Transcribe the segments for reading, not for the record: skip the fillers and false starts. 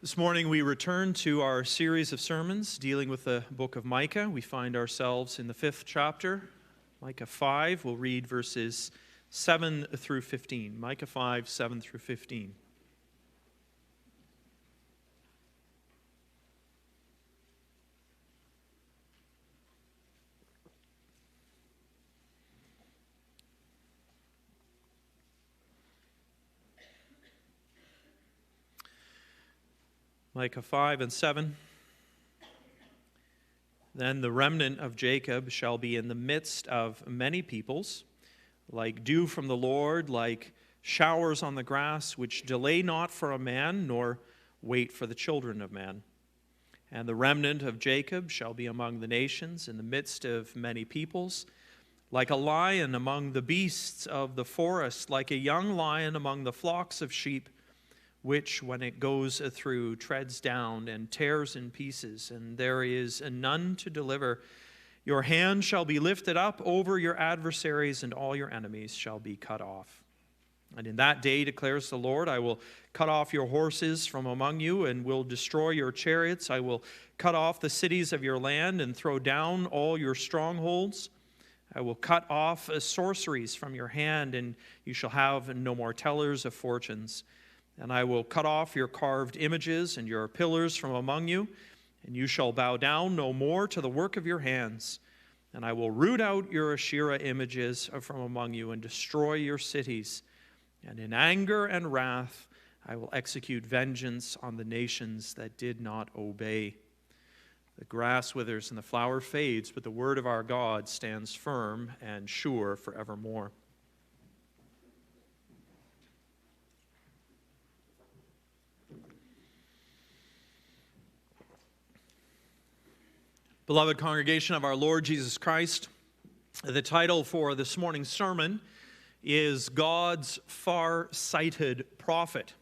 This morning we return to our series of sermons dealing with the book of Micah. We find ourselves in the 5th chapter, Micah 5. We'll read verses 7 through 15. Micah 5, 7 through 15. Micah 5 and 7. Then the remnant of Jacob shall be in the midst of many peoples, like dew from the Lord, like showers on the grass, which delay not for a man, nor wait for the children of man. And the remnant of Jacob shall be among the nations, in the midst of many peoples, like a lion among the beasts of the forest, like a young lion among the flocks of sheep, which, when it goes through, treads down and tears in pieces, and there is none to deliver. Your hand shall be lifted up over your adversaries, and all your enemies shall be cut off. And in that day, declares the Lord, I will cut off your horses from among you, and will destroy your chariots. I will cut off the cities of your land, and throw down all your strongholds. I will cut off sorceries from your hand, and you shall have no more tellers of fortunes. And I will cut off your carved images and your pillars from among you, and you shall bow down no more to the work of your hands. And I will root out your Asherah images from among you and destroy your cities. And in anger and wrath I will execute vengeance on the nations that did not obey. The grass withers and the flower fades, but the word of our God stands firm and sure forevermore. Beloved congregation of our Lord Jesus Christ, the title for this morning's sermon is God's Far-Sighted Prophet.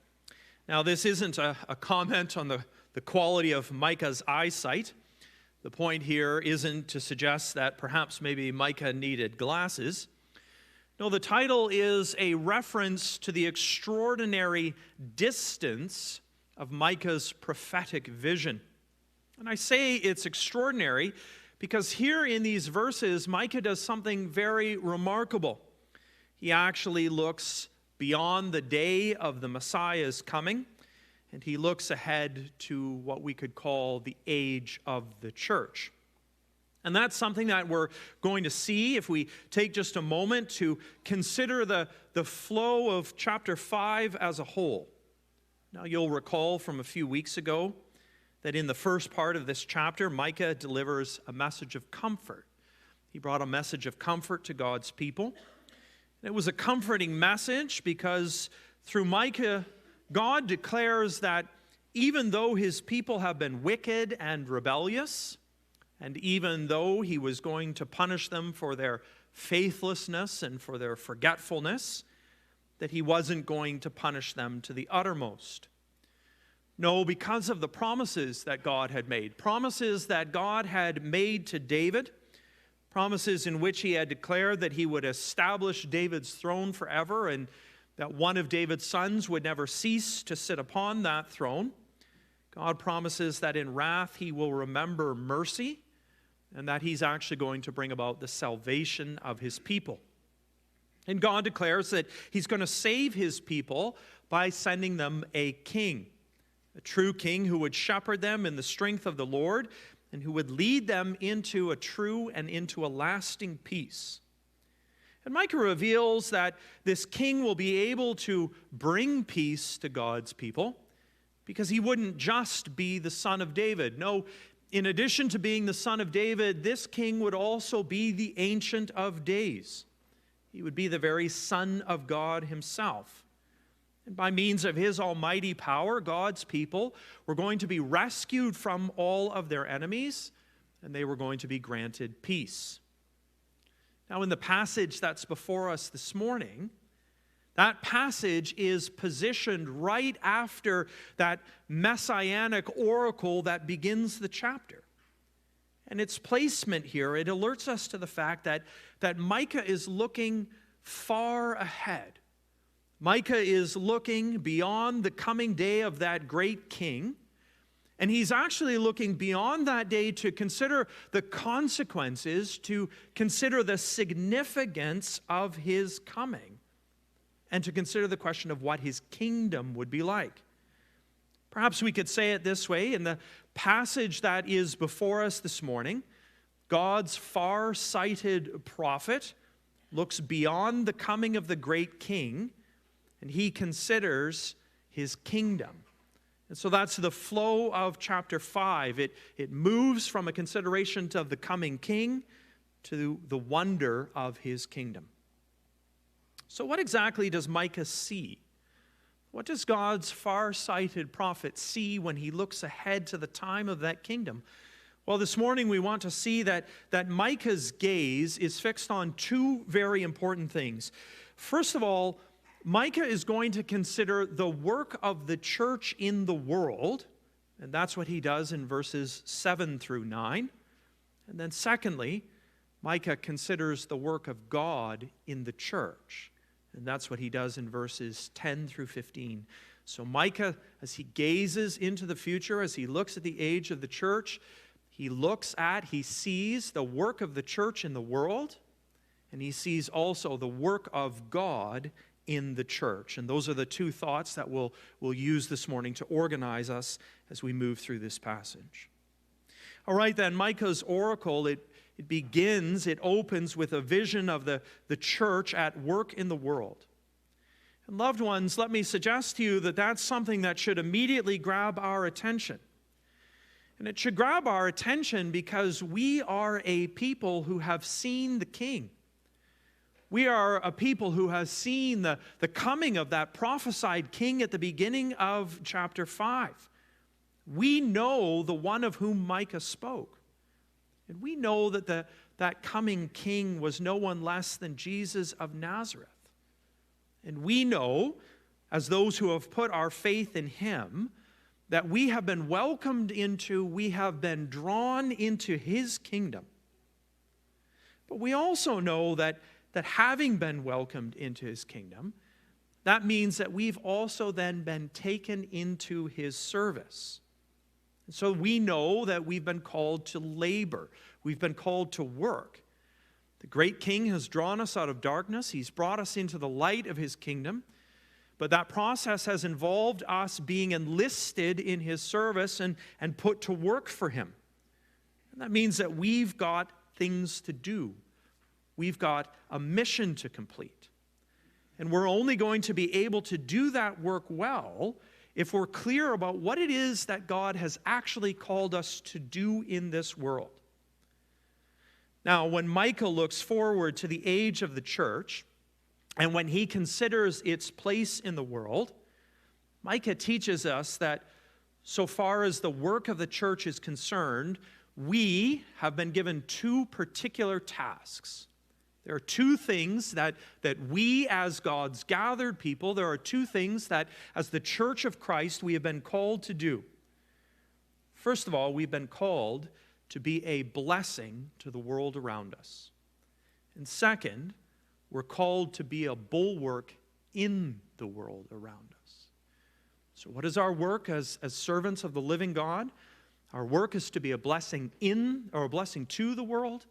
Now, this isn't a comment on the quality of Micah's eyesight. The point here isn't to suggest that perhaps maybe Micah needed glasses. No, the title is a reference to the extraordinary distance of Micah's prophetic vision. And I say it's extraordinary because here in these verses, Micah does something very remarkable. He actually looks beyond the day of the Messiah's coming, and he looks ahead to what we could call the age of the church. And that's something that we're going to see if we take just a moment to consider the flow of chapter 5 as a whole. Now, you'll recall from a few weeks ago that in the first part of this chapter, Micah delivers a message of comfort. He brought a message of comfort to God's people. And it was a comforting message because through Micah, God declares that even though his people have been wicked and rebellious, and even though he was going to punish them for their faithlessness and for their forgetfulness, that he wasn't going to punish them to the uttermost. No, because of the promises that God had made, promises that God had made to David, promises in which he had declared that he would establish David's throne forever and that one of David's sons would never cease to sit upon that throne. God promises that in wrath he will remember mercy and that he's actually going to bring about the salvation of his people. And God declares that he's going to save his people by sending them a king. A true king who would shepherd them in the strength of the Lord and who would lead them into a true and into a lasting peace. And Micah reveals that this king will be able to bring peace to God's people because he wouldn't just be the son of David. No, in addition to being the son of David, this king would also be the Ancient of Days. He would be the very Son of God himself. And by means of his almighty power, God's people were going to be rescued from all of their enemies, and they were going to be granted peace. Now, in the passage that's before us this morning, that passage is positioned right after that messianic oracle that begins the chapter. And its placement here, it alerts us to the fact that Micah is looking far ahead. Micah is looking beyond the coming day of that great king, And he's actually looking beyond that day to consider the consequences, to consider the significance of his coming, and to consider the question of what his kingdom would be like. Perhaps we could say it this way: in the passage that is before us this morning, God's far-sighted prophet looks beyond the coming of the great king, and he considers his kingdom. And so that's the flow of chapter 5. It moves from a consideration of the coming king to the wonder of his kingdom. So what exactly does Micah see? What does God's far-sighted prophet see when he looks ahead to the time of that kingdom? Well, this morning we want to see that Micah's gaze is fixed on two very important things. First of all, Micah is going to consider the work of the church in the world, and that's what he does in verses 7 through 9. And then secondly, Micah considers the work of God in the church, and that's what he does in verses 10 through 15. So Micah, as he gazes into the future, as he looks at the age of the church, he sees the work of the church in the world, and he sees also the work of God in the church. And those are the two thoughts that we'll use this morning to organize us as we move through this passage. All right, then, Micah's oracle, it opens with a vision of the church at work in the world. And loved ones, let me suggest to you that that's something that should immediately grab our attention. And it should grab our attention because we are a people who have seen the King. We are a people who has seen the coming of that prophesied king at the beginning of chapter 5. We know the one of whom Micah spoke. And we know that that coming king was no one less than Jesus of Nazareth. And we know, as those who have put our faith in him, that we have been welcomed into, we have been drawn into his kingdom. But we also know that having been welcomed into his kingdom, that means that we've also then been taken into his service. And so we know that we've been called to labor. We've been called to work. The great king has drawn us out of darkness. He's brought us into the light of his kingdom. But that process has involved us being enlisted in his service and put to work for him. And that means that we've got things to do. We've got a mission to complete. And we're only going to be able to do that work well if we're clear about what it is that God has actually called us to do in this world. Now, when Micah looks forward to the age of the church, and when he considers its place in the world, Micah teaches us that so far as the work of the church is concerned, we have been given two particular tasks. There are two things that we as God's gathered people, there are two things that as the church of Christ we have been called to do. First of all, we've been called to be a blessing to the world around us. And second, we're called to be a bulwark in the world around us. So what is our work as servants of the living God? Our work is to be a blessing a blessing to the world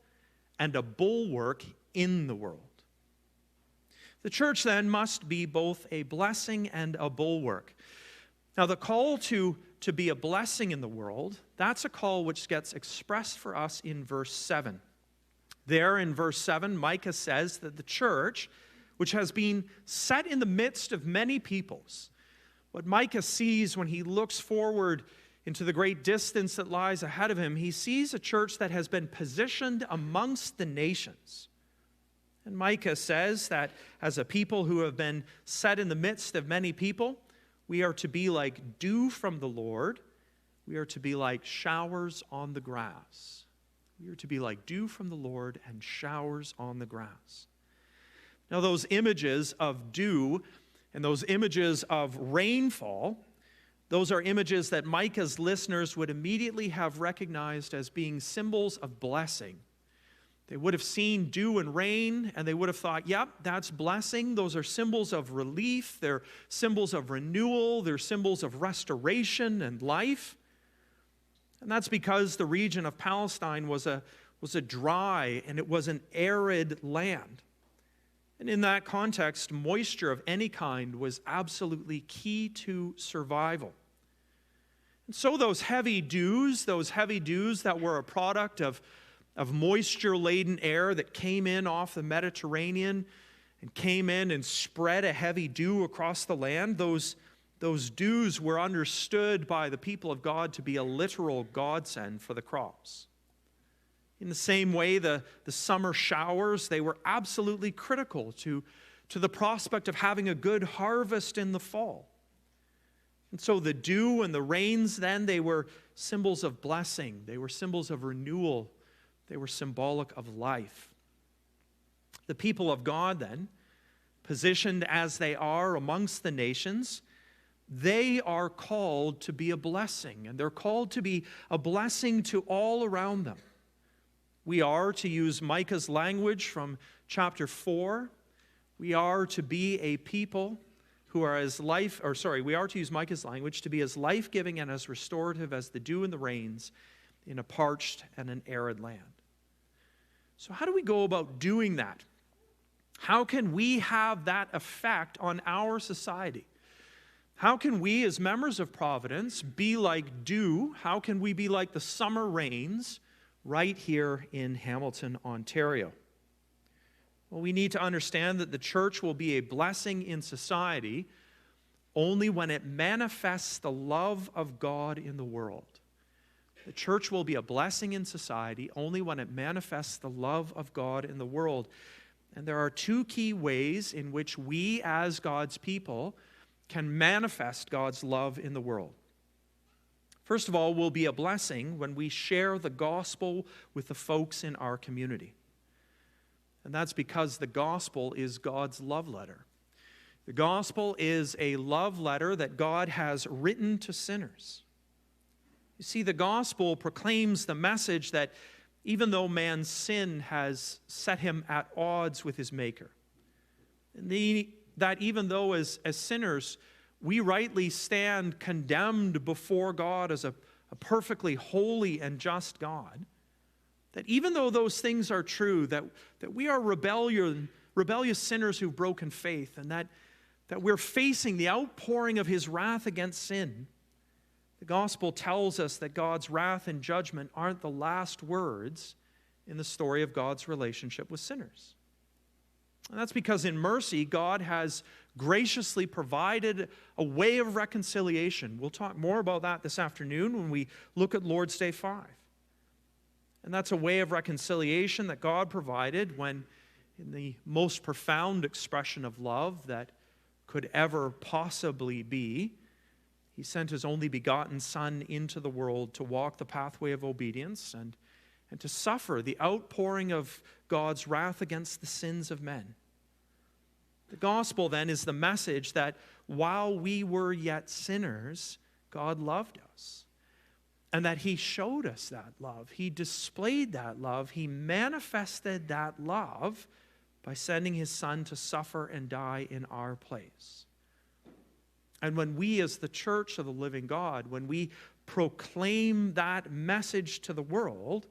and a bulwark in the world. The church then must be both a blessing and a bulwark. Now the call to be a blessing in the world, that's a call which gets expressed for us in verse 7. There in verse 7, Micah says that the church, which has been set in the midst of many peoples, what Micah sees when he looks forward into the great distance that lies ahead of him, he sees a church that has been positioned amongst the nations. And Micah says that as a people who have been set in the midst of many people, we are to be like dew from the Lord. We are to be like showers on the grass. We are to be like dew from the Lord and showers on the grass. Now, those images of dew and those images of rainfall, those are images that Micah's listeners would immediately have recognized as being symbols of blessing. They would have seen dew and rain, and they would have thought, yep, that's blessing. Those are symbols of relief. They're symbols of renewal. They're symbols of restoration and life. And that's because the region of Palestine was a dry and it was an arid land. And in that context, moisture of any kind was absolutely key to survival. And so those heavy dews that were a product of moisture-laden air that came in off the Mediterranean and came in and spread a heavy dew across the land, those dews were understood by the people of God to be a literal godsend for the crops. In the same way, the summer showers, they were absolutely critical to the prospect of having a good harvest in the fall. And so the dew and the rains then, they were symbols of blessing. They were symbols of renewal. They were symbolic of life. The people of God then, positioned as they are amongst the nations, they are called to be a blessing, and they're called to be a blessing to all around them. We are, to use Micah's language from chapter 4, we are to be a people who are we are to use Micah's language, to be as life-giving and as restorative as the dew and the rains in a parched and an arid land. So how do we go about doing that? How can we have that effect on our society? How can we, as members of Providence, be like dew? How can we be like the summer rains right here in Hamilton, Ontario? Well, we need to understand that the church will be a blessing in society only when it manifests the love of God in the world. The church will be a blessing in society only when it manifests the love of God in the world. And there are two key ways in which we, as God's people, can manifest God's love in the world. First of all, we'll be a blessing when we share the gospel with the folks in our community. And that's because the gospel is God's love letter. The gospel is a love letter that God has written to sinners. You see, the gospel proclaims the message that even though man's sin has set him at odds with his Maker, that even though as sinners we rightly stand condemned before God as a perfectly holy and just God, that even though those things are true, that we are rebellious sinners who've broken faith, and that we're facing the outpouring of his wrath against sin, the gospel tells us that God's wrath and judgment aren't the last words in the story of God's relationship with sinners. And that's because in mercy, God has graciously provided a way of reconciliation. We'll talk more about that this afternoon when we look at Lord's Day 5. And that's a way of reconciliation that God provided when, in the most profound expression of love that could ever possibly be, he sent his only begotten Son into the world to walk the pathway of obedience and to suffer the outpouring of God's wrath against the sins of men. The gospel, then, is the message that while we were yet sinners, God loved us. And that he showed us that love. He displayed that love. He manifested that love by sending his Son to suffer and die in our place. And when we, as the church of the living God, when we proclaim that message to the world,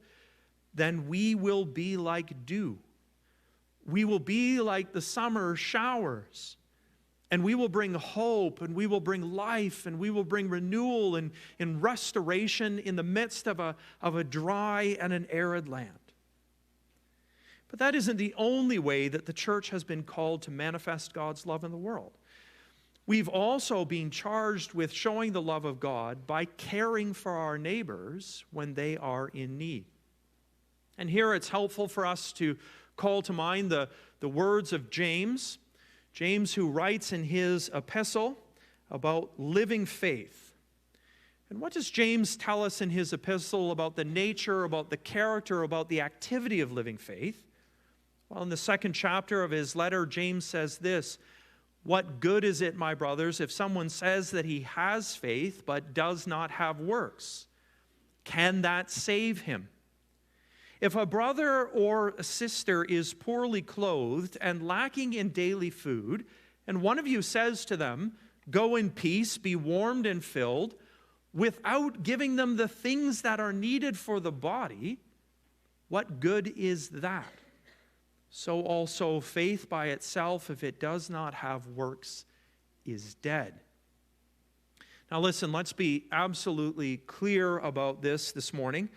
then we will be like dew. We will be like the summer showers. And we will bring hope, and we will bring life, and we will bring renewal and restoration in the midst of a dry and an arid land. But that isn't the only way that the church has been called to manifest God's love in the world. We've also been charged with showing the love of God by caring for our neighbors when they are in need. And here it's helpful for us to call to mind the words of James, who writes in his epistle about living faith. And what does James tell us in his epistle about the nature, about the character, about the activity of living faith? Well, in the second chapter of his letter, James says this: "What good is it, my brothers, if someone says that he has faith but does not have works? Can that save him? If a brother or a sister is poorly clothed and lacking in daily food, and one of you says to them, 'Go in peace, be warmed and filled,' without giving them the things that are needed for the body, what good is that? So also faith by itself, if it does not have works, is dead. Now listen, let's be absolutely clear about this morning.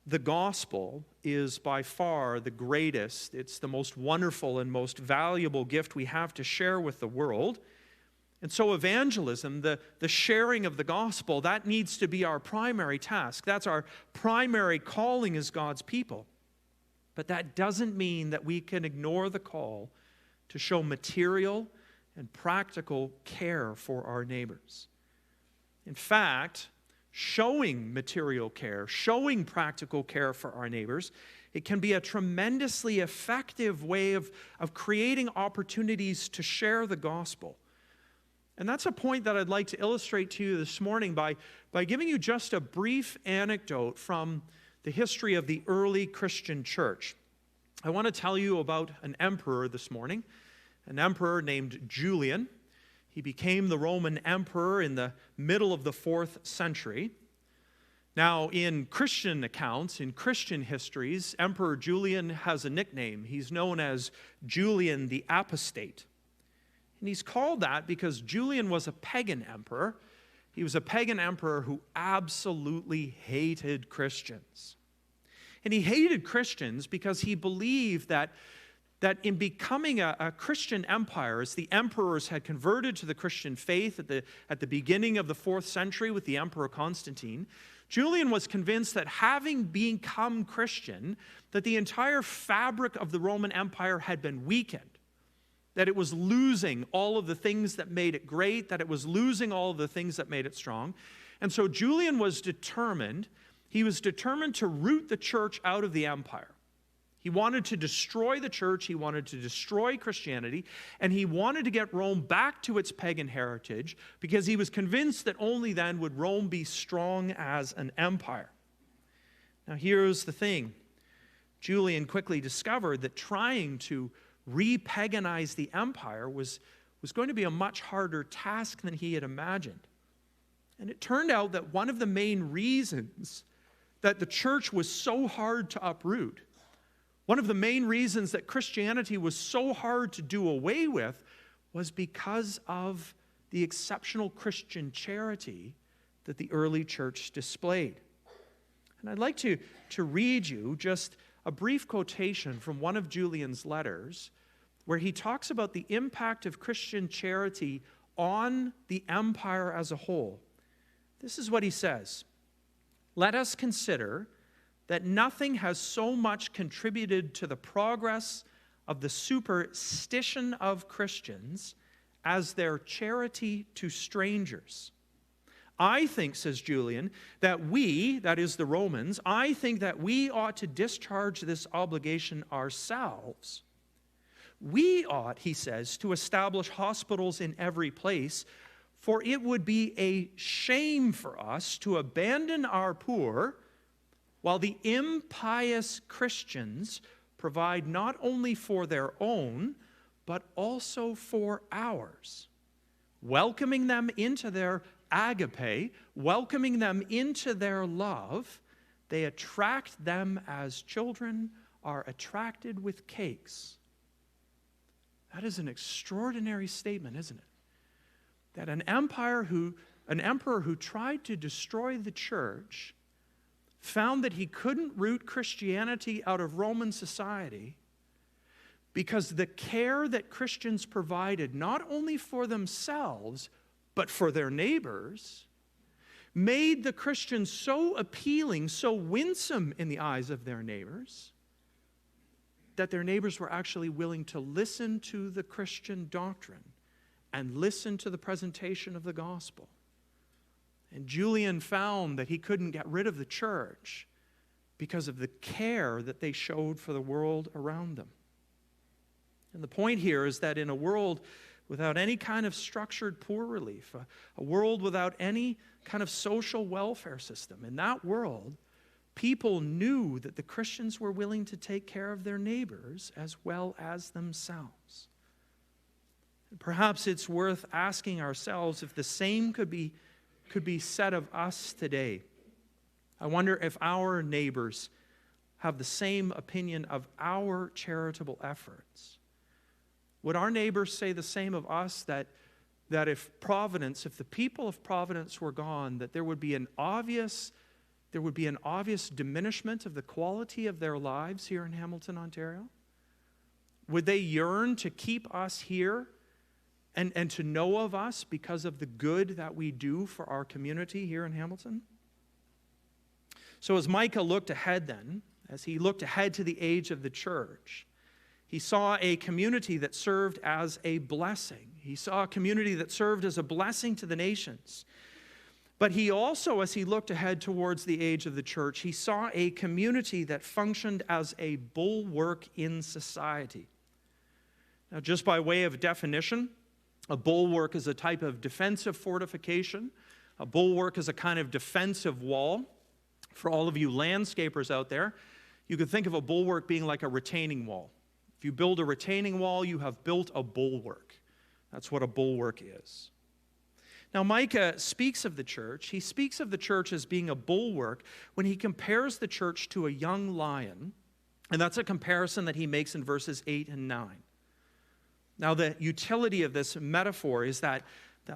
The gospel is by far the greatest, it's the most wonderful and most valuable gift we have to share with the world. And so evangelism, the sharing of the gospel, that needs to be our primary task. That's our primary calling as God's people. But that doesn't mean that we can ignore the call to show material and practical care for our neighbors. In fact, showing material care, showing practical care for our neighbors, it can be a tremendously effective way of creating opportunities to share the gospel. And that's a point that I'd like to illustrate to you this morning by giving you just a brief anecdote from the history of the early Christian church. I want to tell you about an emperor this morning, an emperor named Julian. He became the Roman emperor in the middle of the 4th century. Now, in Christian accounts, in Christian histories, Emperor Julian has a nickname. He's known as Julian the Apostate. And he's called that because Julian was a pagan emperor. He was a pagan emperor who absolutely hated Christians. And he hated Christians because he believed that in becoming a Christian empire, as the emperors had converted to the Christian faith at the beginning of the 4th century with the Emperor Constantine, Julian was convinced that having become Christian, that the entire fabric of the Roman Empire had been weakened. That it was losing all of the things that made it great, that it was losing all of the things that made it strong. And so Julian was determined to root the church out of the empire. He wanted to destroy the church, he wanted to destroy Christianity, and he wanted to get Rome back to its pagan heritage because he was convinced that only then would Rome be strong as an empire. Now here's the thing. Julian quickly discovered that trying to re-paganize the empire was going to be a much harder task than he had imagined. And it turned out that one of the main reasons that the church was so hard to uproot, one of the main reasons that Christianity was so hard to do away with, was because of the exceptional Christian charity that the early church displayed. And I'd like to read you just a brief quotation from one of Julian's letters where he talks about the impact of Christian charity on the empire as a whole. This is what he says. "Let us consider that nothing has so much contributed to the progress of the superstition of Christians as their charity to strangers. I think," says Julian, "that we," that is the Romans, "I think that we ought to discharge this obligation ourselves. We ought," he says, "to establish hospitals in every place, for it would be a shame for us to abandon our poor while the impious Christians provide not only for their own, but also for ours. Welcoming them into their agape, welcoming them into their love, they attract them as children are attracted with cakes." That is an extraordinary statement, isn't it? That an emperor who tried to destroy the church found that he couldn't root Christianity out of Roman society because the care that Christians provided, not only for themselves, but for their neighbors, made the Christians so appealing, so winsome in the eyes of their neighbors, that their neighbors were actually willing to listen to the Christian doctrine and listen to the presentation of the gospel. And Julian found that he couldn't get rid of the church because of the care that they showed for the world around them. And the point here is that in a world without any kind of structured poor relief, a world without any kind of social welfare system, in that world, people knew that the Christians were willing to take care of their neighbors as well as themselves. And perhaps it's worth asking ourselves if the same could be could be said of us today. I wonder if our neighbors have the same opinion of our charitable efforts. Would our neighbors say the same of us, that if the people of Providence were gone, that there would be an obvious diminishment of the quality of their lives here in Hamilton, Ontario? Would they yearn to keep us here and to know of us because of the good that we do for our community here in Hamilton? So as Micah looked ahead then, as he looked ahead to the age of the church, he saw a community that served as a blessing. He saw a community that served as a blessing to the nations. But he also, as he looked ahead towards the age of the church, he saw a community that functioned as a bulwark in society. Now, just by way of definition, a bulwark is a type of defensive fortification. A bulwark is a kind of defensive wall. For all of you landscapers out there, you could think of a bulwark being like a retaining wall. If you build a retaining wall, you have built a bulwark. That's what a bulwark is. Now, Micah speaks of the church. He speaks of the church as being a bulwark when he compares the church to a young lion, and that's a comparison that he makes in verses 8 and 9. Now, the utility of this metaphor is that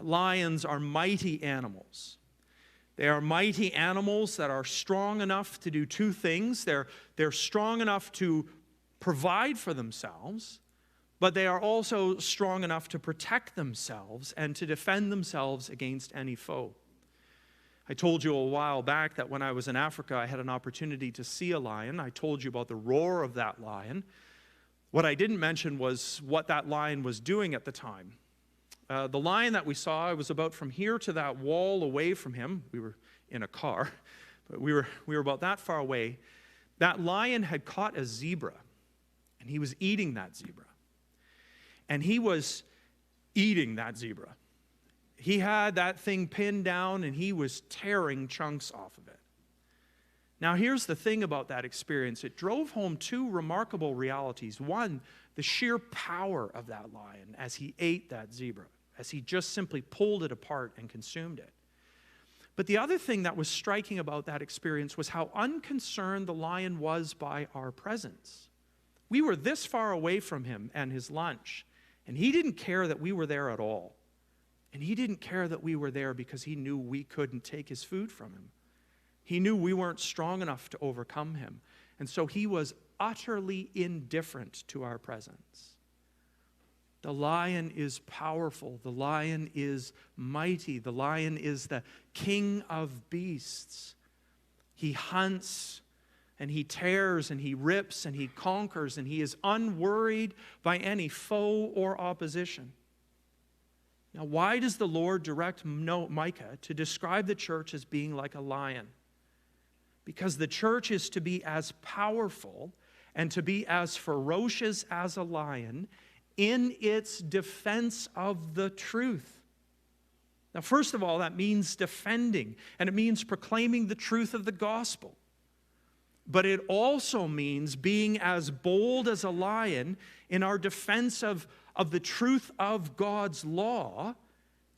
lions are mighty animals. They are mighty animals that are strong enough to do two things. They're strong enough to provide for themselves, but they are also strong enough to protect themselves and to defend themselves against any foe. I told you a while back that when I was in Africa, I had an opportunity to see a lion. I told you about the roar of that lion. What I didn't mention was what that lion was doing at the time. The lion that we saw, it was about from here to that wall away from him. We were in a car, but we were about that far away. That lion had caught a zebra, and he was eating that zebra. And he was eating that zebra. He had that thing pinned down, and he was tearing chunks off of it. Now, here's the thing about that experience. It drove home two remarkable realities. One, the sheer power of that lion as he ate that zebra, as he just simply pulled it apart and consumed it. But the other thing that was striking about that experience was how unconcerned the lion was by our presence. We were this far away from him and his lunch, and he didn't care that we were there at all. And he didn't care that we were there because he knew we couldn't take his food from him. He knew we weren't strong enough to overcome him. And so he was utterly indifferent to our presence. The lion is powerful. The lion is mighty. The lion is the king of beasts. He hunts and he tears and he rips and he conquers, and he is unworried by any foe or opposition. Now, why does the Lord direct Micah to describe the church as being like a lion? Because the church is to be as powerful and to be as ferocious as a lion in its defense of the truth. Now, first of all, that means defending, and it means proclaiming the truth of the gospel. But it also means being as bold as a lion in our defense of the truth of God's law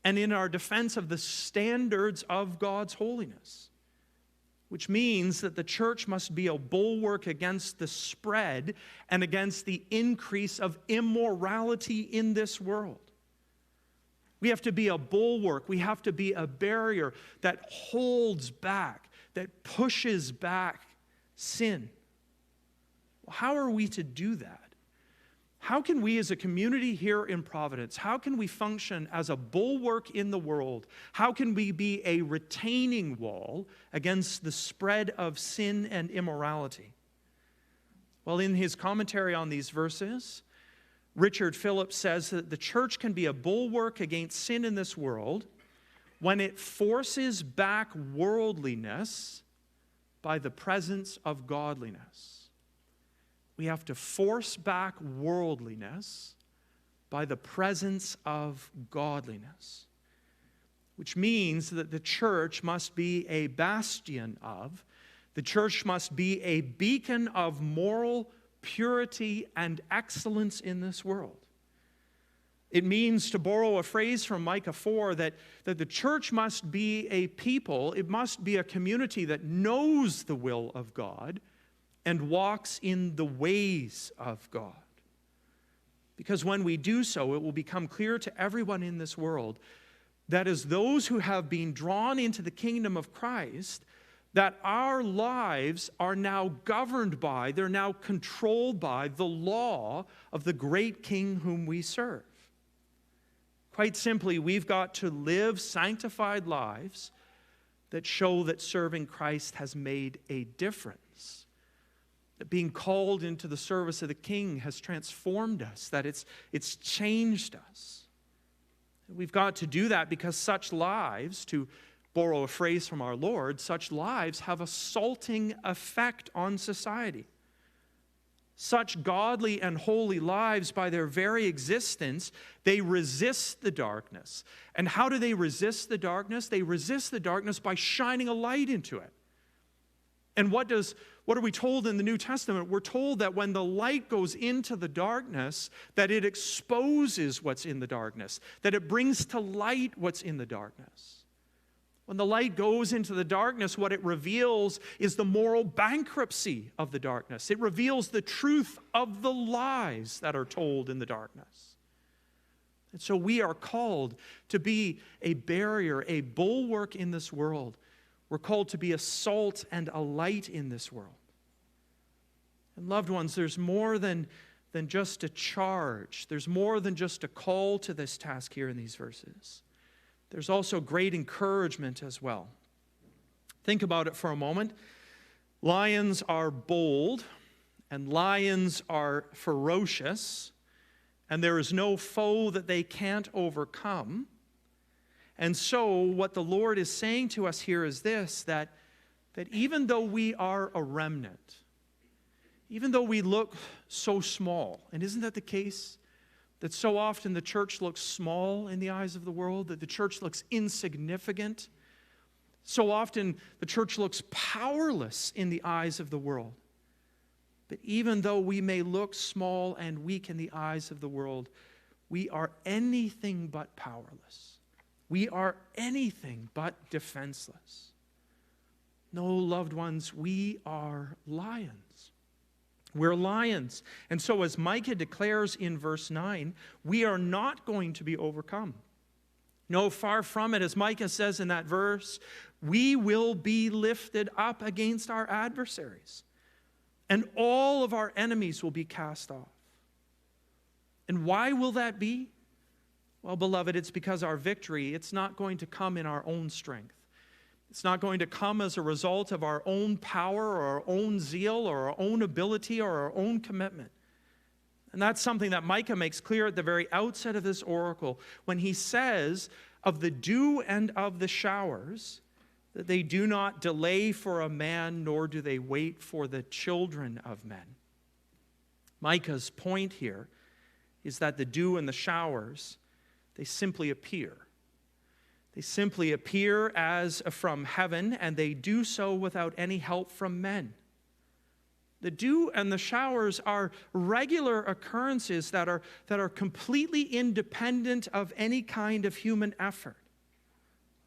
and in our defense of the standards of God's holiness. Which means that the church must be a bulwark against the spread and against the increase of immorality in this world. We have to be a bulwark. We have to be a barrier that holds back, that pushes back sin. Well, how are we to do that? How can we as a community here in Providence, how can we function as a bulwark in the world? How can we be a retaining wall against the spread of sin and immorality? Well, in his commentary on these verses, Richard Phillips says that the church can be a bulwark against sin in this world when it forces back worldliness by the presence of godliness. We have to force back worldliness by the presence of godliness, which means that the church must be a bastion of, the church must be a beacon of moral purity and excellence in this world. It means, to borrow a phrase from Micah 4, that the church must be a people, it must be a community that knows the will of God and walks in the ways of God. Because when we do so, it will become clear to everyone in this world that as those who have been drawn into the kingdom of Christ, that our lives are now governed by, they're now controlled by the law of the great King whom we serve. Quite simply, we've got to live sanctified lives that show that serving Christ has made a difference. That being called into the service of the King has transformed us, that it's changed us. We've got to do that because such lives, to borrow a phrase from our Lord, such lives have a salting effect on society. Such godly and holy lives, by their very existence, they resist the darkness. And how do they resist the darkness? They resist the darkness by shining a light into it. And what are we told in the New Testament? We're told that when the light goes into the darkness, that it exposes what's in the darkness, that it brings to light what's in the darkness. When the light goes into the darkness, what it reveals is the moral bankruptcy of the darkness. It reveals the truth of the lies that are told in the darkness. And so we are called to be a barrier, a bulwark in this world. We're called to be a salt and a light in this world. And loved ones, there's more than just a charge. There's more than just a call to this task here in these verses. There's also great encouragement as well. Think about it for a moment. Lions are bold, and lions are ferocious, and there is no foe that they can't overcome. And so what the Lord is saying to us here is this, that even though we are a remnant, even though we look so small, and isn't that the case? That so often the church looks small in the eyes of the world, that the church looks insignificant. So often the church looks powerless in the eyes of the world. But even though we may look small and weak in the eyes of the world, we are anything but powerless. We are anything but defenseless. No, loved ones, we are lions. We're lions. And so as Micah declares in verse 9, we are not going to be overcome. No, far from it. As Micah says in that verse, we will be lifted up against our adversaries, and all of our enemies will be cast off. And why will that be? Well, beloved, it's because our victory, it's not going to come in our own strength. It's not going to come as a result of our own power or our own zeal or our own ability or our own commitment. And that's something that Micah makes clear at the very outset of this oracle when he says of the dew and of the showers that they do not delay for a man, nor do they wait for the children of men. Micah's point here is that the dew and the showers, they simply appear. They simply appear as from heaven, and they do so without any help from men. The dew and the showers are regular occurrences that are completely independent of any kind of human effort.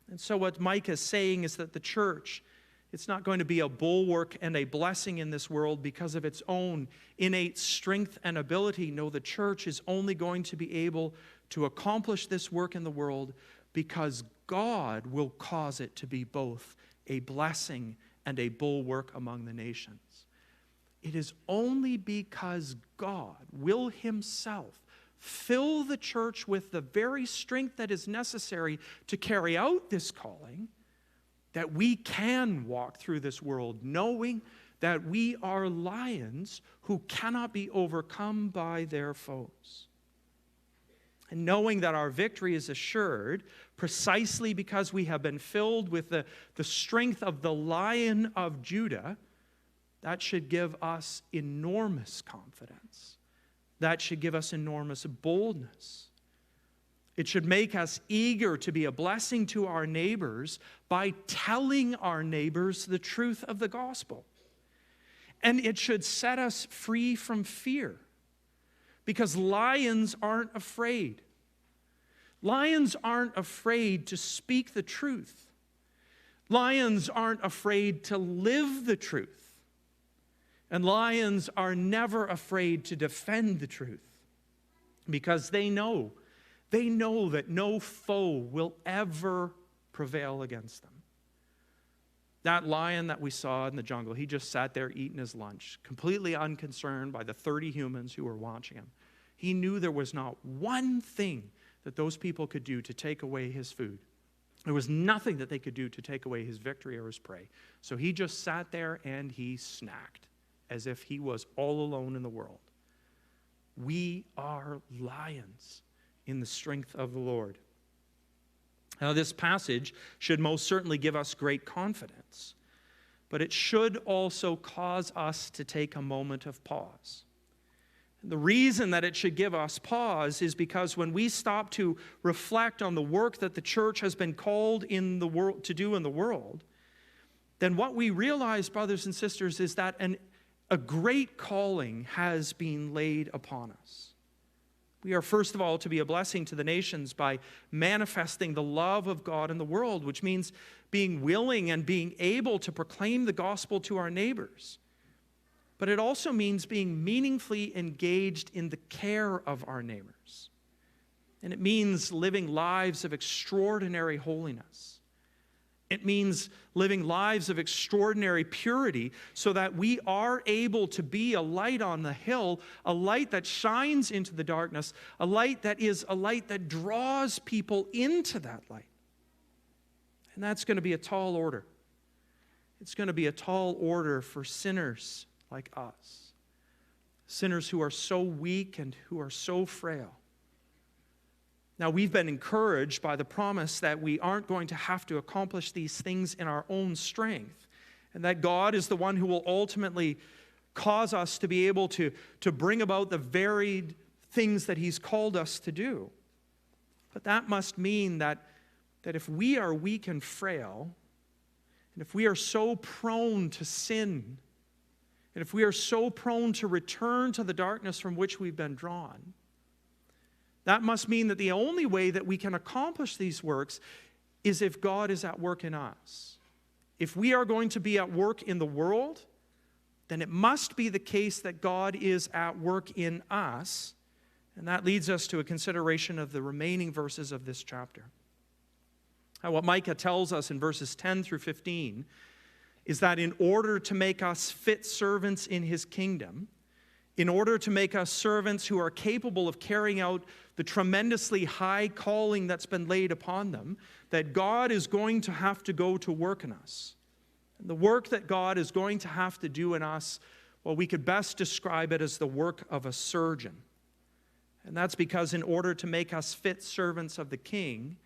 And so what Micah is saying is that the church, it's not going to be a bulwark and a blessing in this world because of its own innate strength and ability. No, the church is only going to be able to accomplish this work in the world because God will cause it to be both a blessing and a bulwark among the nations. It is only because God will himself fill the church with the very strength that is necessary to carry out this calling that we can walk through this world knowing that we are lions who cannot be overcome by their foes. And knowing that our victory is assured precisely because we have been filled with the strength of the Lion of Judah, that should give us enormous confidence. That should give us enormous boldness. It should make us eager to be a blessing to our neighbors by telling our neighbors the truth of the gospel. And it should set us free from fear, because lions aren't afraid. Lions aren't afraid to speak the truth. Lions aren't afraid to live the truth. And lions are never afraid to defend the truth because they know that no foe will ever prevail against them. That lion that we saw in the jungle, he just sat there eating his lunch, completely unconcerned by the 30 humans who were watching him. He knew there was not one thing that those people could do to take away his food. There was nothing that they could do to take away his victory or his prey. So he just sat there and he snacked as if he was all alone in the world. We are lions in the strength of the Lord. Now, this passage should most certainly give us great confidence, but it should also cause us to take a moment of pause. The reason that it should give us pause is because when we stop to reflect on the work that the church has been called in the world to do in the world, then what we realize, brothers and sisters, is that a great calling has been laid upon us. We are, first of all, to be a blessing to the nations by manifesting the love of God in the world, which means being willing and being able to proclaim the gospel to our neighbors. But it also means being meaningfully engaged in the care of our neighbors. And it means living lives of extraordinary holiness. It means living lives of extraordinary purity so that we are able to be a light on the hill, a light that shines into the darkness, a light that draws people into that light. And that's going to be a tall order. It's going to be a tall order for sinners like us. Sinners who are so weak and who are so frail. Now, we've been encouraged by the promise that we aren't going to have to accomplish these things in our own strength, and that God is the one who will ultimately cause us to be able to bring about the varied things that He's called us to do. But that must mean that if we are weak and frail, and if we are so prone to sin, and if we are so prone to return to the darkness from which we've been drawn, that must mean that the only way that we can accomplish these works is if God is at work in us. If we are going to be at work in the world, then it must be the case that God is at work in us. And that leads us to a consideration of the remaining verses of this chapter. Now, what Micah tells us in verses 10 through 15 is that in order to make us fit servants in His kingdom, in order to make us servants who are capable of carrying out the tremendously high calling that's been laid upon them, that God is going to have to go to work in us. And the work that God is going to have to do in us, well, we could best describe it as the work of a surgeon. And that's because in order to make us fit servants of the King,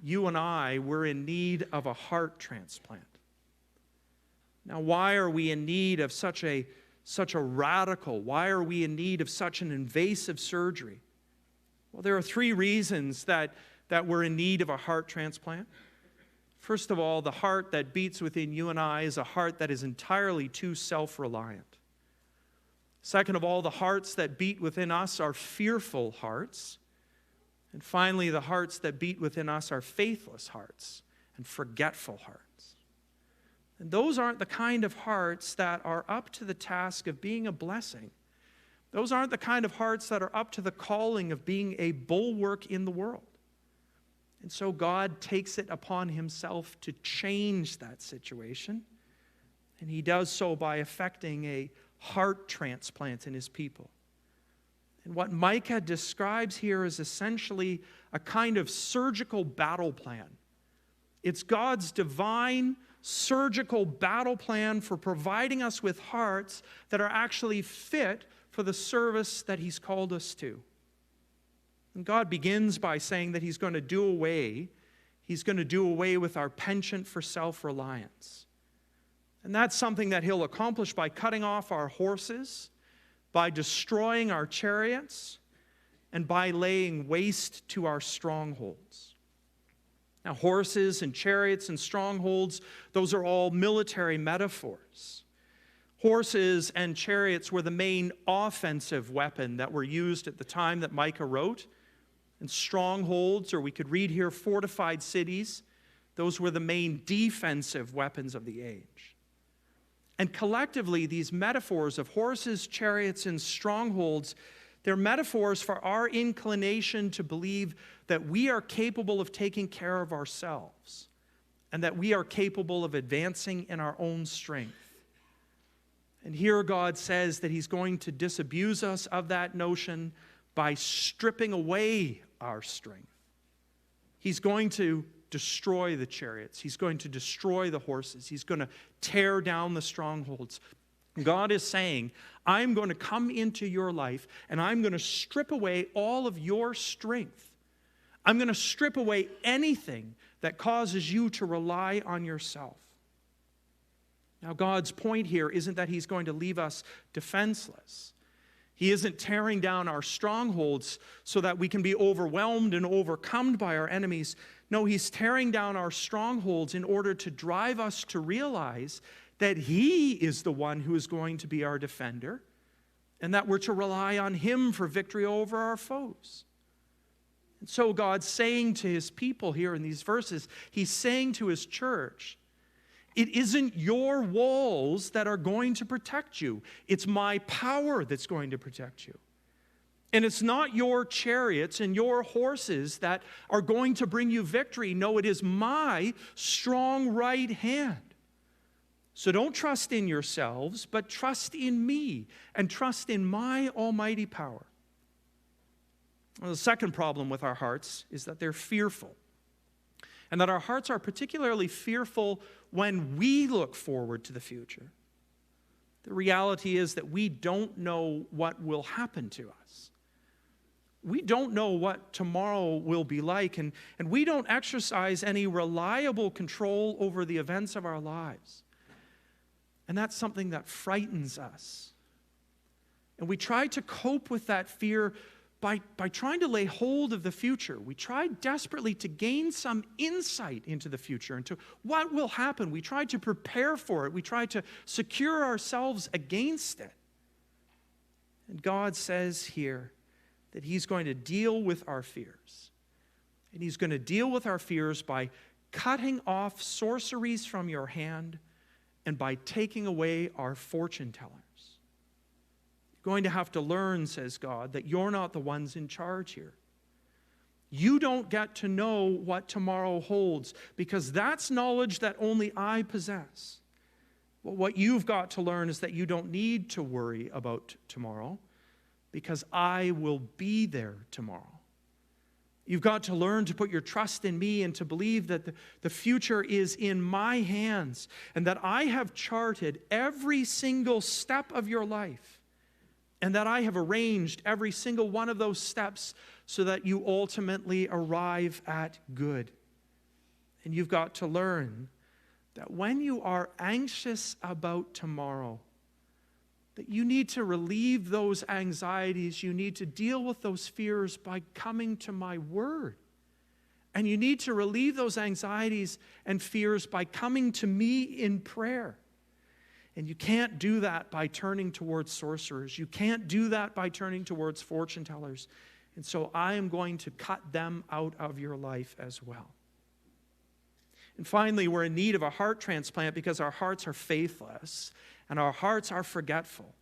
you and I were in need of a heart transplant. Now, why are we in need of such a radical, why are we in need of such an invasive surgery? Well, there are three reasons that we're in need of a heart transplant. First of all, the heart that beats within you and I is a heart that is entirely too self-reliant. Second of all, the hearts that beat within us are fearful hearts. And finally, the hearts that beat within us are faithless hearts and forgetful hearts. And those aren't the kind of hearts that are up to the task of being a blessing. Those aren't the kind of hearts that are up to the calling of being a bulwark in the world. And so God takes it upon Himself to change that situation. And He does so by effecting a heart transplant in His people. And what Micah describes here is essentially a kind of surgical battle plan. It's God's divine surgical battle plan for providing us with hearts that are actually fit for the service that He's called us to. And God begins by saying that He's going to do away with our penchant for self-reliance. And that's something that He'll accomplish by cutting off our horses, by destroying our chariots, and by laying waste to our strongholds. Now, horses and chariots and strongholds, those are all military metaphors. Horses and chariots were the main offensive weapon that were used at the time that Micah wrote. And strongholds, or we could read here fortified cities, those were the main defensive weapons of the age. And collectively, these metaphors of horses, chariots, and strongholds, they're metaphors for our inclination to believe that we are capable of taking care of ourselves and that we are capable of advancing in our own strength. And here God says that he's going to disabuse us of that notion by stripping away our strength. He's going to destroy the chariots. He's going to destroy the horses. He's going to tear down the strongholds. God is saying, I'm going to come into your life and I'm going to strip away all of your strength. I'm going to strip away anything that causes you to rely on yourself. Now, God's point here isn't that he's going to leave us defenseless. He isn't tearing down our strongholds so that we can be overwhelmed and overcome by our enemies. No, he's tearing down our strongholds in order to drive us to realize that he is the one who is going to be our defender and that we're to rely on him for victory over our foes. And so God's saying to his people here in these verses, he's saying to his church, it isn't your walls that are going to protect you. It's my power that's going to protect you. And it's not your chariots and your horses that are going to bring you victory. No, it is my strong right hand. So don't trust in yourselves, but trust in me and trust in my almighty power. Well, the second problem with our hearts is that they're fearful. And that our hearts are particularly fearful when we look forward to the future. The reality is that we don't know what will happen to us. We don't know what tomorrow will be like, and we don't exercise any reliable control over the events of our lives. And that's something that frightens us. And we try to cope with that fear by trying to lay hold of the future. We try desperately to gain some insight into the future, into what will happen. We try to prepare for it. We try to secure ourselves against it. And God says here that he's going to deal with our fears. And he's going to deal with our fears by cutting off sorceries from your hand and by taking away our fortune tellers. Going to have to learn, says God, that you're not the ones in charge here. You don't get to know what tomorrow holds because that's knowledge that only I possess. Well, what you've got to learn is that you don't need to worry about tomorrow because I will be there tomorrow. You've got to learn to put your trust in me and to believe that the future is in my hands and that I have charted every single step of your life. And that I have arranged every single one of those steps so that you ultimately arrive at good. And you've got to learn that when you are anxious about tomorrow, that you need to relieve those anxieties, you need to deal with those fears by coming to my word. And you need to relieve those anxieties and fears by coming to me in prayer. And you can't do that by turning towards sorcerers. You can't do that by turning towards fortune tellers. And so I am going to cut them out of your life as well. And finally, we're in need of a heart transplant because our hearts are faithless and our hearts are forgetful.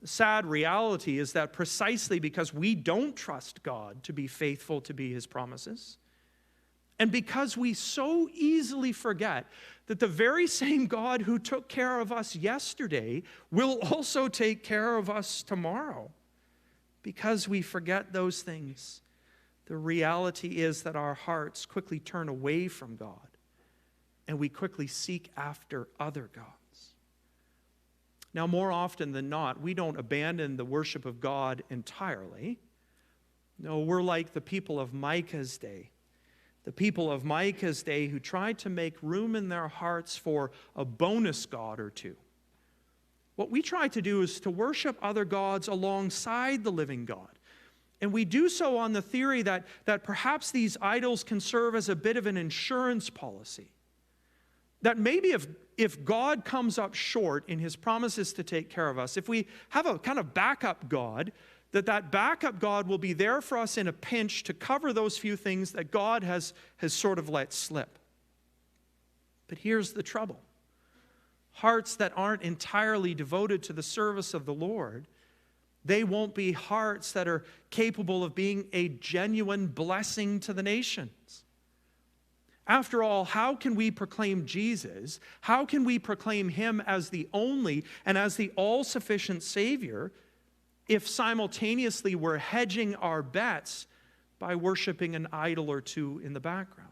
The sad reality is that precisely because we don't trust God to be faithful to be his promises, and because we so easily forget that the very same God who took care of us yesterday will also take care of us tomorrow. Because we forget those things, the reality is that our hearts quickly turn away from God and we quickly seek after other gods. Now, more often than not, we don't abandon the worship of God entirely. No, we're like the people of Micah's day. The people of Micah's day who tried to make room in their hearts for a bonus god or two. What we try to do is to worship other gods alongside the living God. And we do so on the theory that perhaps these idols can serve as a bit of an insurance policy. That maybe if God comes up short in his promises to take care of us, if we have a kind of backup God that backup God will be there for us in a pinch to cover those few things that God has sort of let slip. But here's the trouble. Hearts that aren't entirely devoted to the service of the Lord, they won't be hearts that are capable of being a genuine blessing to the nations. After all, how can we proclaim Jesus? How can we proclaim him as the only and as the all-sufficient Savior if simultaneously we're hedging our bets by worshiping an idol or two in the background?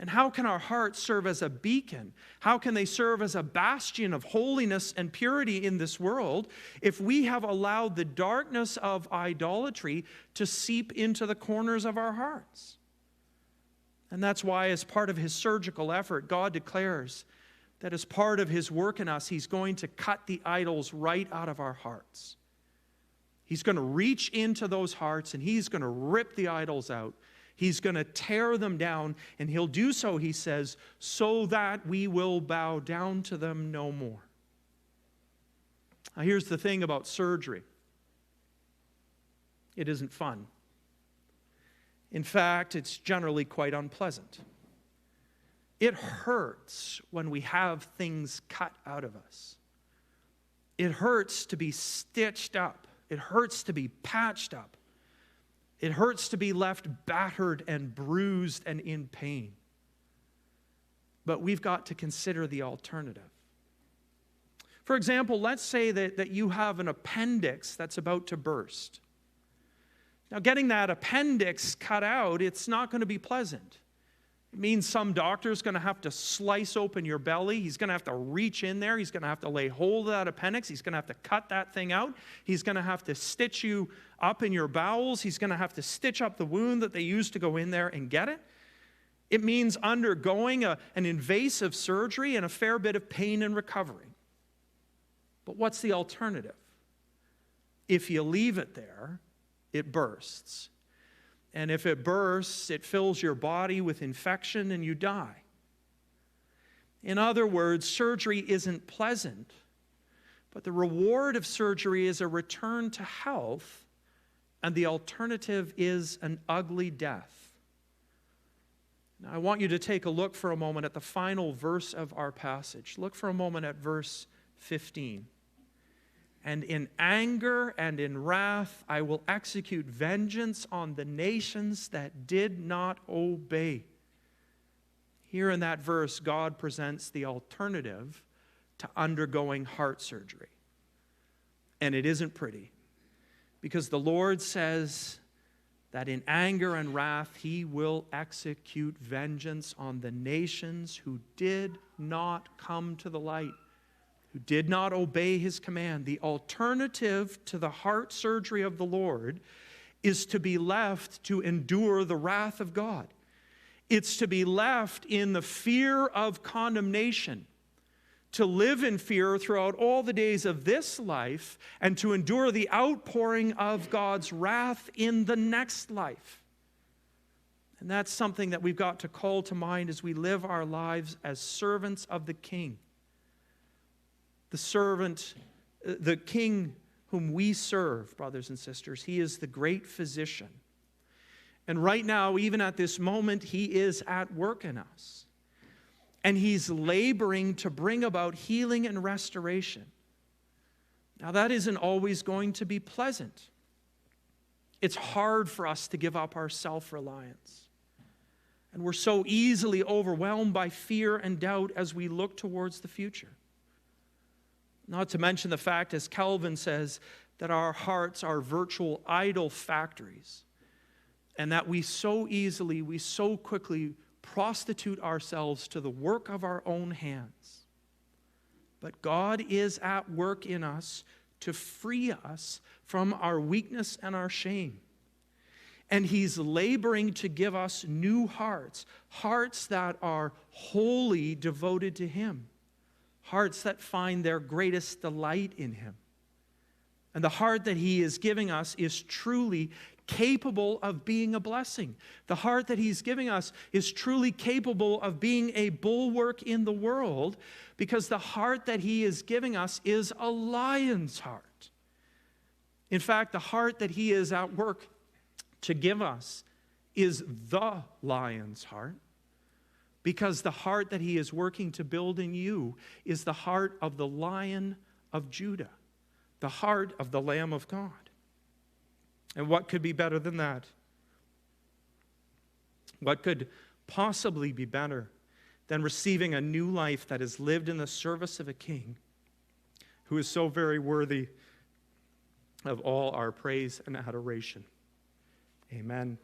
And how can our hearts serve as a beacon? How can they serve as a bastion of holiness and purity in this world if we have allowed the darkness of idolatry to seep into the corners of our hearts? And that's why, as part of his surgical effort, God declares that as part of his work in us, he's going to cut the idols right out of our hearts. He's going to reach into those hearts and he's going to rip the idols out. He's going to tear them down, and he'll do so, he says, so that we will bow down to them no more. Now, here's the thing about surgery. It isn't fun. In fact, it's generally quite unpleasant. It hurts when we have things cut out of us. It hurts to be stitched up. It hurts to be patched up. It hurts to be left battered and bruised and in pain. But we've got to consider the alternative. For example, let's say that you have an appendix that's about to burst. Now, getting that appendix cut out, it's not going to be pleasant. It means some doctor's going to have to slice open your belly. He's going to have to reach in there. He's going to have to lay hold of that appendix. He's going to have to cut that thing out. He's going to have to stitch you up in your bowels. He's going to have to stitch up the wound that they used to go in there and get it. It means undergoing an invasive surgery and a fair bit of pain and recovery. But what's the alternative? If you leave it there, it bursts. And if it bursts, it fills your body with infection and you die. In other words, surgery isn't pleasant, but the reward of surgery is a return to health, and the alternative is an ugly death. Now, I want you to take a look for a moment at the final verse of our passage. Look for a moment at verse 15. And in anger and in wrath I will execute vengeance on the nations that did not obey. Here in that verse, God presents the alternative to undergoing heart surgery. And it isn't pretty, because the Lord says that in anger and wrath he will execute vengeance on the nations who did not come to the light, who did not obey his command. The alternative to the heart surgery of the Lord is to be left to endure the wrath of God. It's to be left in the fear of condemnation, to live in fear throughout all the days of this life, and to endure the outpouring of God's wrath in the next life. And that's something that we've got to call to mind as we live our lives as servants of the King. The King whom we serve, brothers and sisters, he is the great physician. And right now, even at this moment, he is at work in us. And he's laboring to bring about healing and restoration. Now, that isn't always going to be pleasant. It's hard for us to give up our self-reliance. And we're so easily overwhelmed by fear and doubt as we look towards the future. Not to mention the fact, as Calvin says, that our hearts are virtual idol factories, and that we so quickly prostitute ourselves to the work of our own hands. But God is at work in us to free us from our weakness and our shame. And he's laboring to give us new hearts, hearts that are wholly devoted to him. Hearts that find their greatest delight in him. And the heart that he is giving us is truly capable of being a blessing. The heart that he's giving us is truly capable of being a bulwark in the world, because the heart that he is giving us is a lion's heart. In fact, the heart that he is at work to give us is the lion's heart, because the heart that he is working to build in you is the heart of the Lion of Judah, the heart of the Lamb of God. And what could be better than that? What could possibly be better than receiving a new life that is lived in the service of a king who is so very worthy of all our praise and adoration? Amen.